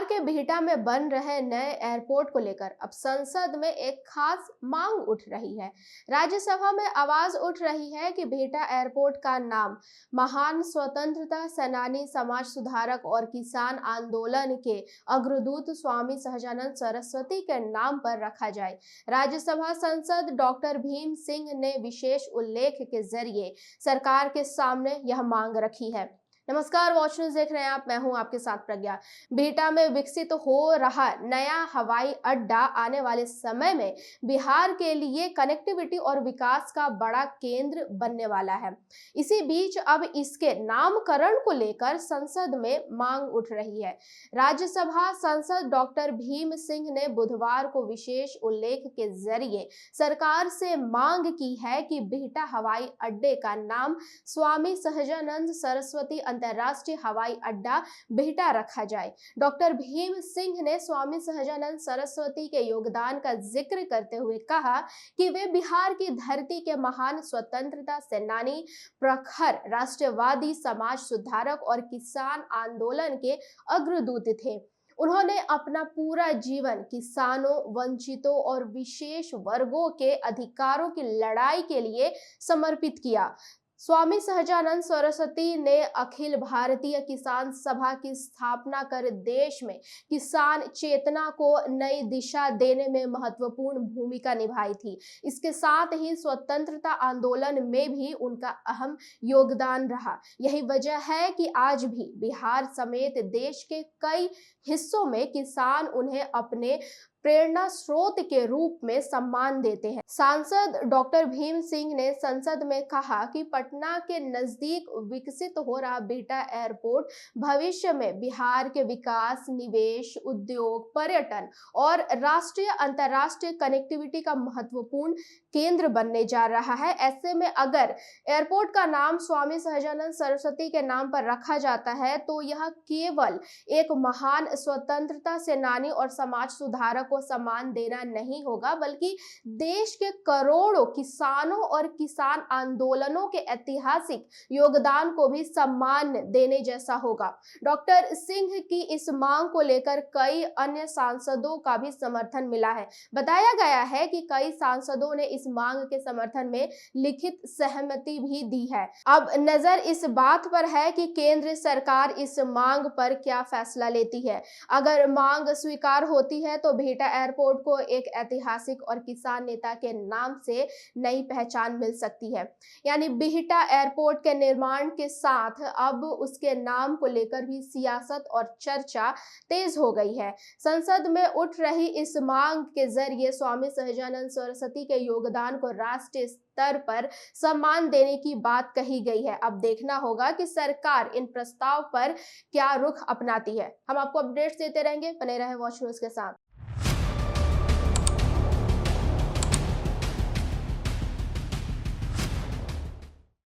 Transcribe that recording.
के बिहटा में बन रहे नए एयरपोर्ट को लेकर अब संसद में एक खास मांग उठ रही है। राज्यसभा में आवाज उठ रही है कि बिहटा एयरपोर्ट का नाम महान स्वतंत्रता सेनानी, समाज सुधारक और किसान आंदोलन के अग्रदूत स्वामी सहजानंद सरस्वती के नाम पर रखा जाए। राज्यसभा सांसद डॉक्टर भीम सिंह ने विशेष उल्लेख के जरिए सरकार के सामने यह मांग रखी है। नमस्कार, वॉच न्यूज देख रहे हैं आप, मैं हूं आपके साथ प्रज्ञा। बिहटा में विकसित हो रहा नया हवाई अड्डा आने वाले समय में बिहार के लिए कनेक्टिविटी और विकास का बड़ा केंद्र बनने वाला है। इसी बीच अब इसके नामकरण को लेकर संसद में मांग उठ रही है। राज्यसभा सांसद डॉक्टर भीम सिंह ने बुधवार को विशेष उल्लेख के जरिए सरकार से मांग की है कि बिहटा हवाई अड्डे का नाम स्वामी सहजानंद सरस्वती अंतर्राष्ट्रीय हवाई अड्डा बिहटा रखा जाए। डॉक्टर भीम सिंह ने स्वामी सहजानंद सरस्वती के योगदान का जिक्र करते हुए कहा कि वे बिहार की धरती के महान स्वतंत्रता सेनानी, प्रखर राष्ट्रवादी, समाज सुधारक और किसान आंदोलन के अग्रदूत थे। उन्होंने अपना पूरा जीवन किसानों, वंचितों और विशेष वर्गों के अधिकारों की लड़ाई के लिए समर्पित किया। स्वामी सहजानंद सरस्वती ने अखिल भारतीय किसान सभा की स्थापना कर देश में किसान चेतना को नई दिशा देने में महत्वपूर्ण भूमिका निभाई थी। इसके साथ ही स्वतंत्रता आंदोलन में भी उनका अहम योगदान रहा। यही वजह है कि आज भी बिहार समेत देश के कई हिस्सों में किसान उन्हें अपने प्रेरणा स्रोत के रूप में सम्मान देते हैं। सांसद डॉक्टर भीम सिंह ने संसद में कहा कि पटना के नजदीक विकसित हो रहा बिहटा एयरपोर्ट भविष्य में बिहार के विकास, निवेश, उद्योग, पर्यटन और राष्ट्रीय अंतर्राष्ट्रीय कनेक्टिविटी का महत्वपूर्ण केंद्र बनने जा रहा है। ऐसे में अगर एयरपोर्ट का नाम स्वामी सहजानंद सरस्वती के नाम पर रखा जाता है तो यह केवल एक महान स्वतंत्रता सेनानी और समाज सुधारक को सम्मान देना नहीं होगा, बल्कि देश के करोड़ों किसानों और किसान आंदोलनों के ऐतिहासिक योगदान को भी सम्मान देने जैसा होगा। डॉक्टर सिंह की इस मांग को लेकर कई अन्य सांसदों का भी समर्थन मिला है। बताया गया है कि कई सांसदों ने इस मांग के समर्थन में लिखित सहमति भी दी है। अब नजर इस बात पर है कि केंद्र सरकार इस मांग पर क्या फैसला लेती है। अगर मांग स्वीकार होती है तो बिहटा एयरपोर्ट को एक ऐतिहासिक और किसान नेता के नाम से नई पहचान मिल सकती है। यानी बिहटा एयरपोर्ट के निर्माण के साथ अब उसके नाम को लेकर भी सियासत और चर्चा तेज हो गई है। संसद में उठ रही इस मांग के जरिए स्वामी सहजानंद सरस्वती के योगदान को राष्ट्रीय स्तर पर सम्मान देने की बात कही गई है। अब देखना होगा कि सरकार इन प्रस्ताव पर क्या रुख अपनाती है। हम आपको अपडेट्स देते रहेंगे, बने रहे वॉच न्यूज के साथ।